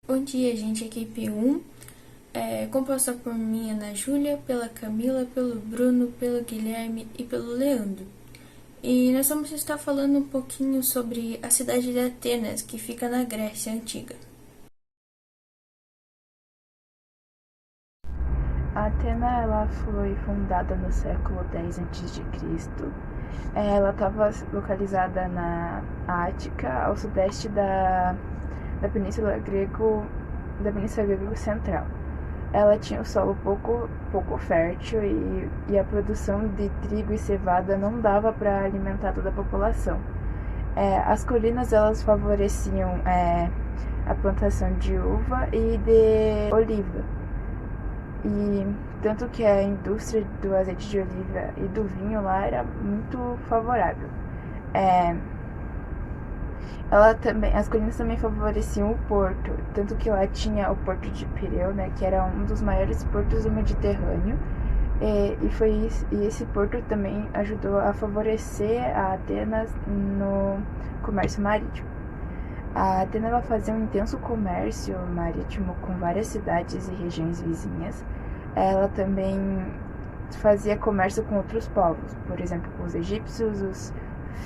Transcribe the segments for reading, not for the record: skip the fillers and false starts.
Bom dia, gente. Equipe 1, composta por mim, Ana Júlia, pela Camila, pelo Bruno, pelo Guilherme e pelo Leandro. E nós vamos estar falando um pouquinho sobre a cidade de Atenas, que fica na Grécia Antiga. A Atena ela foi fundada no século X a.C. Ela estava localizada na Ática, ao sudeste da Península Grego Central. Ela tinha o solo pouco fértil e a produção de trigo e cevada não dava para alimentar toda a população. As colinas elas favoreciam a plantação de uva e de oliva. E tanto que a indústria do azeite de oliva e do vinho lá era muito favorável. É, as colinas também favoreciam o porto, tanto que lá tinha o porto de Pireu, né, que era um dos maiores portos do Mediterrâneo. E esse porto também ajudou a favorecer a Atenas no comércio marítimo. A Atena ela fazia um intenso comércio marítimo com várias cidades e regiões vizinhas. Ela também fazia comércio com outros povos, por exemplo, com os egípcios, os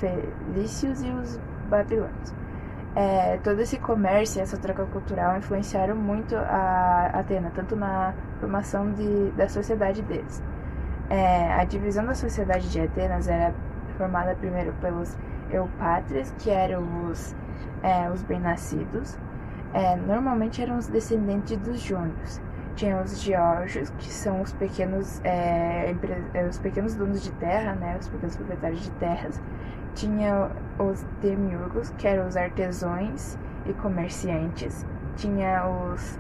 felícios e os babilônios. Todo esse comércio e essa troca cultural influenciaram muito a Atena, tanto na formação da sociedade deles. A divisão da sociedade de Atenas era formada primeiro pelos eupátrias, que eram os bem-nascidos. Normalmente eram os descendentes dos jônios. Tinha os geórgios, que são os pequenos donos de terra, né, os pequenos proprietários de terras. Tinha os demiurgos, que eram os artesãos e comerciantes. Tinha os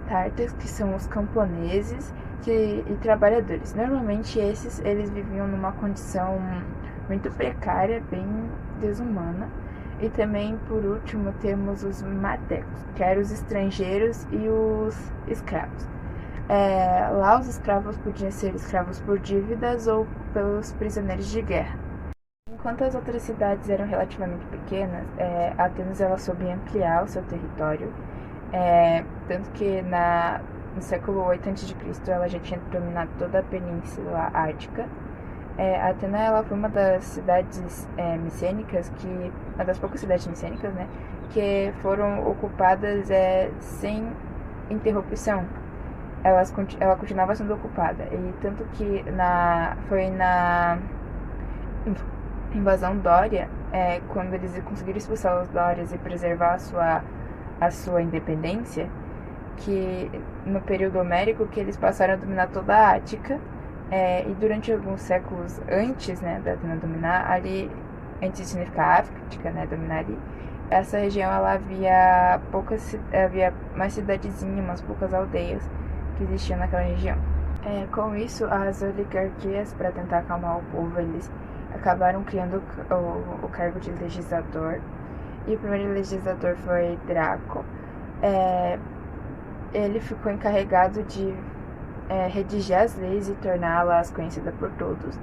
tártaros, que são os camponeses e trabalhadores. Normalmente eles viviam numa condição muito precária, bem desumana. E também, por último, temos os matecos, que eram os estrangeiros e os escravos. Lá os escravos podiam ser escravos por dívidas ou pelos prisioneiros de guerra. Enquanto as outras cidades eram relativamente pequenas, Atenas ela soube ampliar o seu território, tanto que no século 8 a.C. ela já tinha dominado toda a Península Ártica. Atena ela foi uma das cidades micênicas, uma das poucas cidades micênicas, né, que foram ocupadas sem interrupção. Ela continuava sendo ocupada, e tanto que foi na invasão dória, quando eles conseguiram expulsar os dórias e preservar a sua independência, que no período homérico que eles passaram a dominar toda a Ática. E durante alguns séculos antes, né, da Atena dominar, ali, antes de significar África, né, dominar ali, essa região ela havia mais cidadezinhas, umas poucas aldeias que existiam naquela região. Com isso, as oligarquias, para tentar acalmar o povo, eles acabaram criando o cargo de legislador. E o primeiro legislador foi Draco. Ele ficou encarregado de redigir as leis e torná-las conhecidas por todos.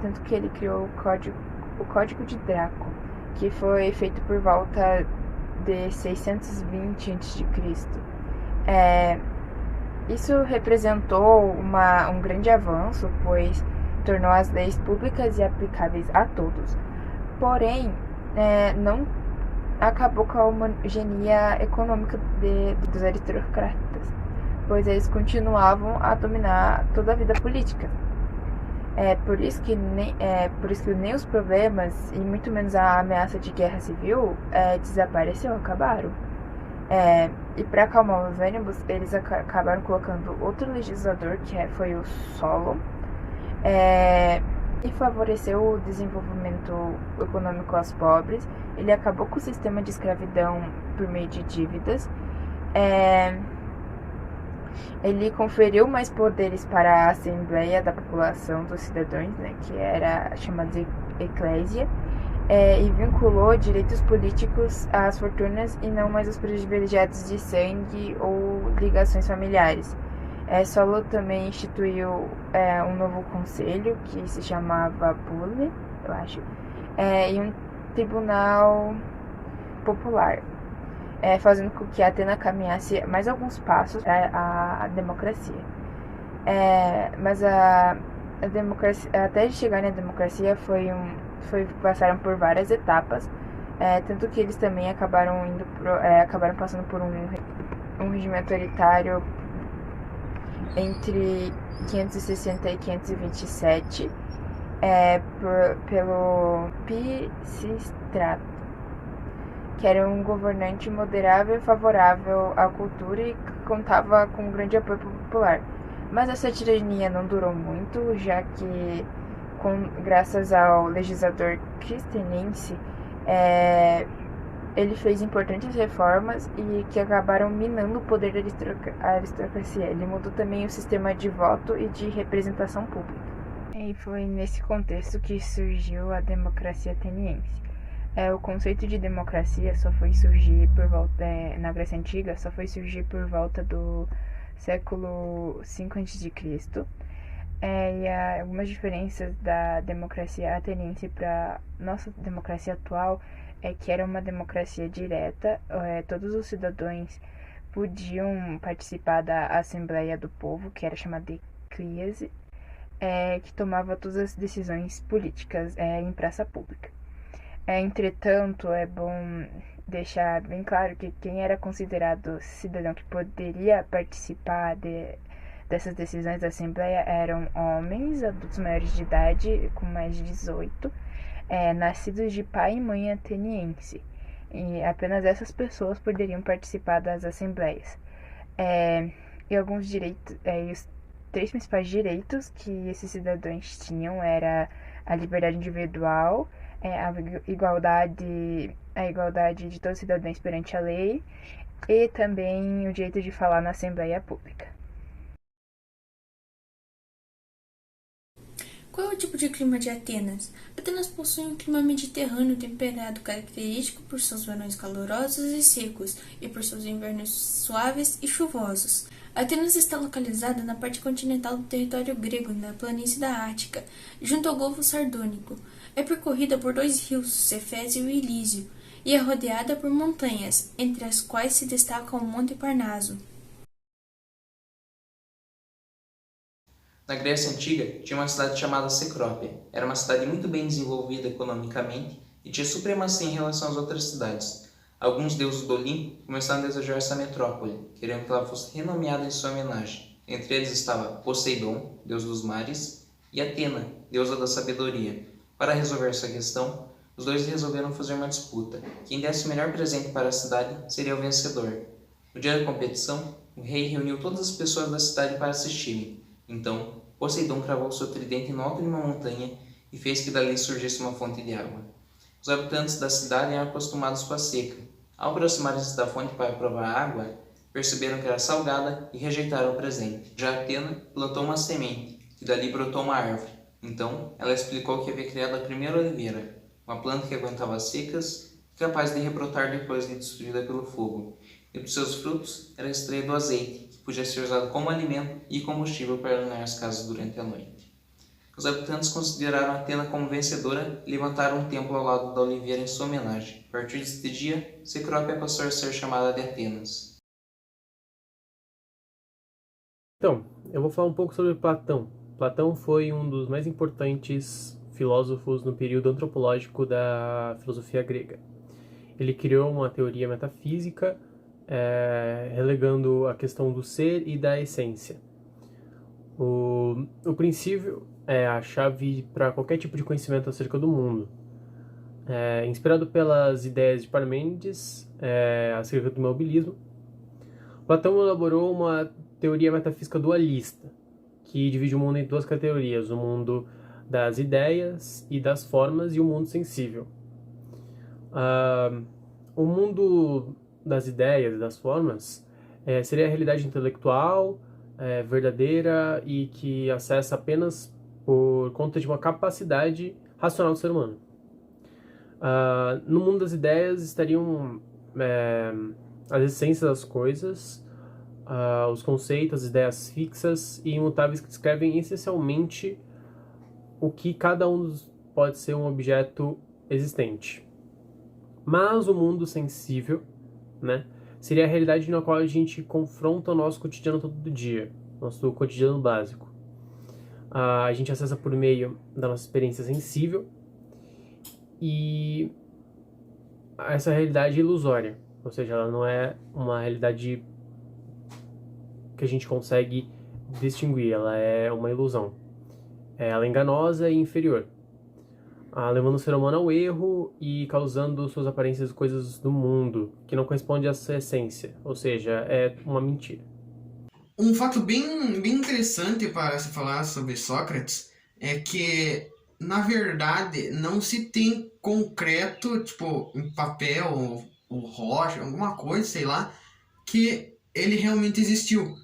Tanto que ele criou o Código de Draco, que foi feito por volta de 620 a.C. Isso representou um grande avanço, pois tornou as leis públicas e aplicáveis a todos. Porém, não acabou com a homogeneia econômica dos aristocratas, pois eles continuavam a dominar toda a vida política. Por isso que nem os problemas, e muito menos a ameaça de guerra civil, desapareceu, acabaram. E para acalmar os ânimos, eles acabaram colocando outro legislador, que foi o Solon, e favoreceu o desenvolvimento econômico aos pobres. Ele acabou com o sistema de escravidão por meio de dívidas. Ele conferiu mais poderes para a Assembleia da População dos Cidadãos, né, que era chamada de Eclésia, e vinculou direitos políticos às fortunas e não mais aos privilegiados de sangue ou ligações familiares. Solon também instituiu um novo conselho, que se chamava Bule, eu acho, e um tribunal popular. fazendo com que Atena caminhasse mais alguns passos para a democracia. Mas a democracia, até chegar na democracia, passaram por várias etapas, tanto que eles também acabaram passando por um regime autoritário entre 560 e 527, pelo Pisístrato, que era um governante moderável e favorável à cultura e contava com um grande apoio popular. Mas essa tirania não durou muito, já que, graças ao legislador cristenense, ele fez importantes reformas e que acabaram minando o poder da aristocracia. Ele mudou também o sistema de voto e de representação pública. E foi nesse contexto que surgiu a democracia ateniense. O conceito de democracia só foi surgir na Grécia Antiga, só foi surgir por volta do século V a.C. E algumas diferenças da democracia ateniense para nossa democracia atual é que era uma democracia direta, todos os cidadãos podiam participar da Assembleia do Povo, que era chamada de Críase, que tomava todas as decisões políticas em praça pública. Entretanto, é bom deixar bem claro que quem era considerado cidadão que poderia participar dessas decisões da Assembleia eram homens, adultos maiores de idade, com mais de 18, nascidos de pai e mãe ateniense. E apenas essas pessoas poderiam participar das assembleias. E alguns direitos, os 3 principais direitos que esses cidadãos tinham era a liberdade individual, a igualdade de todos os cidadãos perante a lei e também o direito de falar na Assembleia Pública. Qual é o tipo de clima de Atenas? Atenas possui um clima mediterrâneo temperado, característico por seus verões calorosos e secos e por seus invernos suaves e chuvosos. Atenas está localizada na parte continental do território grego, na planície da Ática, junto ao Golfo Sardônico. É percorrida por 2 rios, o Cefésio e o Ilísio, e é rodeada por montanhas, entre as quais se destaca o Monte Parnaso. Na Grécia Antiga, tinha uma cidade chamada Cecrópia. Era uma cidade muito bem desenvolvida economicamente e tinha supremacia em relação às outras cidades. Alguns deuses do Olimpo começaram a desejar essa metrópole, querendo que ela fosse renomeada em sua homenagem. Entre eles estava Poseidon, deus dos mares, e Atena, deusa da sabedoria. Para resolver essa questão, os dois resolveram fazer uma disputa. Quem desse o melhor presente para a cidade seria o vencedor. No dia da competição, o rei reuniu todas as pessoas da cidade para assistirem. Então, Poseidon cravou seu tridente no alto de uma montanha e fez que dali surgisse uma fonte de água. Os habitantes da cidade eram acostumados com a seca. Ao aproximarem-se da fonte para provar a água, perceberam que era salgada e rejeitaram o presente. Já Atena plantou uma semente, que dali brotou uma árvore. Então, ela explicou que havia criado a primeira oliveira, uma planta que aguentava as secas e capaz de rebrotar depois de destruída pelo fogo. E dos seus frutos era extraído o azeite, que podia ser usado como alimento e combustível para iluminar as casas durante a noite. Os habitantes consideraram Atena como vencedora e levantaram um templo ao lado da oliveira em sua homenagem. A partir deste dia, Cecrópia passou a ser chamada de Atenas. Então, eu vou falar um pouco sobre Platão. Platão foi um dos mais importantes filósofos no período antropológico da filosofia grega. Ele criou uma teoria metafísica, relegando a questão do ser e da essência. O princípio é a chave para qualquer tipo de conhecimento acerca do mundo. Inspirado pelas ideias de Parmênides acerca do imobilismo, Platão elaborou uma teoria metafísica dualista, que divide o mundo em 2 categorias, o mundo das ideias e das formas e o mundo sensível. O mundo das ideias e das formas seria a realidade intelectual, verdadeira e que acessa apenas por conta de uma capacidade racional do ser humano. No mundo das ideias estariam as essências das coisas, os conceitos, as ideias fixas e imutáveis que descrevem essencialmente o que cada um pode ser um objeto existente. Mas o mundo sensível né? Seria a realidade na qual a gente confronta o nosso cotidiano todo dia, nosso cotidiano básico. A gente acessa por meio da nossa experiência sensível e essa realidade é ilusória, ou seja, ela não é uma realidade que a gente consegue distinguir, ela é uma ilusão. Ela é enganosa e inferior, levando o ser humano ao erro e causando suas aparências coisas do mundo, que não corresponde à sua essência, ou seja, é uma mentira. Um fato bem interessante para se falar sobre Sócrates é que, na verdade, não se tem concreto, tipo, em papel ou rocha, alguma coisa, sei lá, que ele realmente existiu.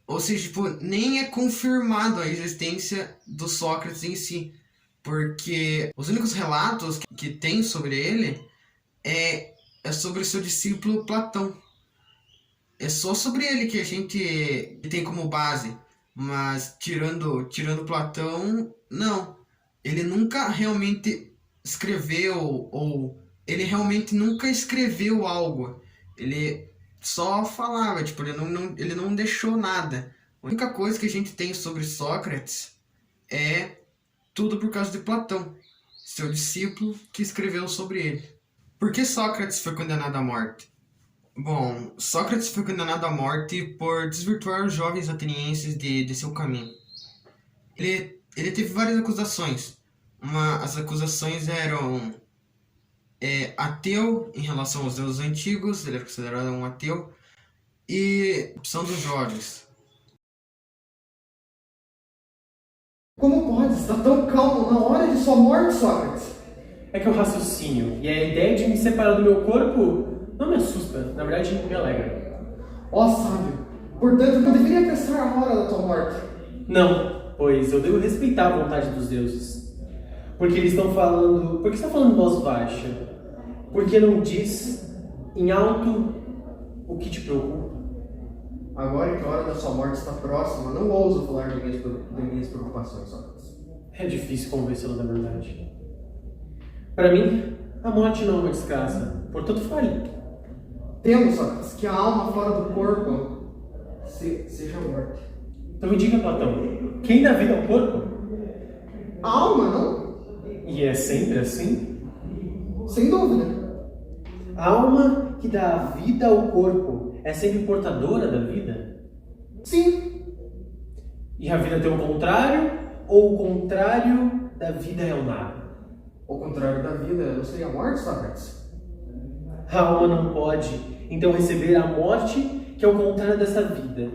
Ou seja, tipo, nem é confirmado a existência do Sócrates em si. Porque os únicos relatos que tem sobre ele é sobre o seu discípulo Platão. É só sobre ele que a gente tem como base. Mas tirando Platão, não. Ele nunca realmente escreveu, ou ele realmente nunca escreveu algo. Ele só falava, tipo, ele não deixou nada. A única coisa que a gente tem sobre Sócrates é tudo por causa de Platão, seu discípulo que escreveu sobre ele. Por que Sócrates foi condenado à morte? Bom, Sócrates foi condenado à morte por desvirtuar os jovens atenienses de seu caminho. Ele teve várias acusações. As acusações eram ateu em relação aos deuses antigos, ele era considerado um ateu, e opção dos jovens. Como pode estar tão calmo na hora de sua morte, Sócrates? É que eu raciocínio, e a ideia de me separar do meu corpo não me assusta, na verdade me alegra. Ó sábio, portanto não deveria pensar a hora da tua morte. Não, pois eu devo respeitar a vontade dos deuses. Porque eles estão falando... Por que está falando em voz baixa? Porque não diz em alto o que te preocupa? Agora que a hora da sua morte está próxima, não ouso falar de minhas preocupações, Sócrates. É difícil convencê-lo da verdade. Para mim, a morte não é uma desgraça, portanto fale. Temo, Sócrates, que a alma fora do corpo seja a morte. Então me diga, Platão, quem dá vida ao corpo? A alma, não? E é sempre assim? Sem dúvida. A alma que dá vida ao corpo é sempre portadora da vida? Sim. E a vida tem o contrário? Ou o contrário da vida é o nada? O contrário da vida não seria a morte, Sócrates? A alma não pode, então, receber a morte, que é o contrário dessa vida,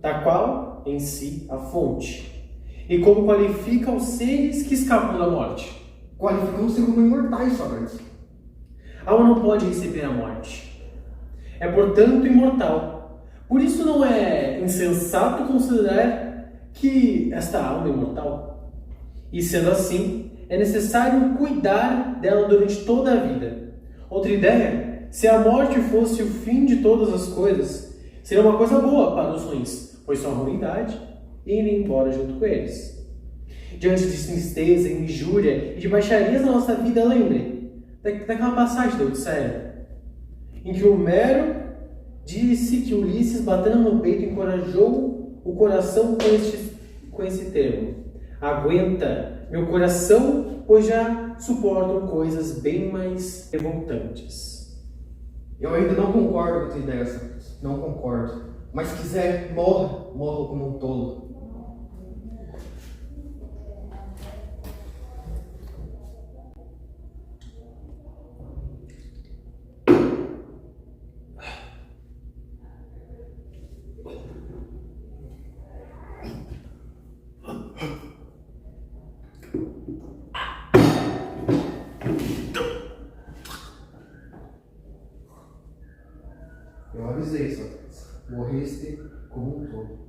da qual, em si, a fonte. E como qualifica os seres que escapam da morte? Qualificam-se como imortais, Sócrates. A alma não pode receber a morte. É, portanto, imortal. Por isso não é insensato considerar que esta alma é imortal. E sendo assim, é necessário cuidar dela durante toda a vida. Outra ideia, se a morte fosse o fim de todas as coisas, seria uma coisa boa para os ruins, pois sua ruindade iria embora junto com eles. Diante de tristeza, injúria e de baixarias na nossa vida, lembre daquela passagem da Odisseia, em que Homero disse que Ulisses, batendo no peito, encorajou o coração com esse termo: aguenta, meu coração, pois já suportam coisas bem mais revoltantes. Eu ainda não concordo com a tua ideia, Sócrates. Não concordo. Mas se quiser, morra como um tolo. Eu avisei, Sócrates. Morreste como um tolo.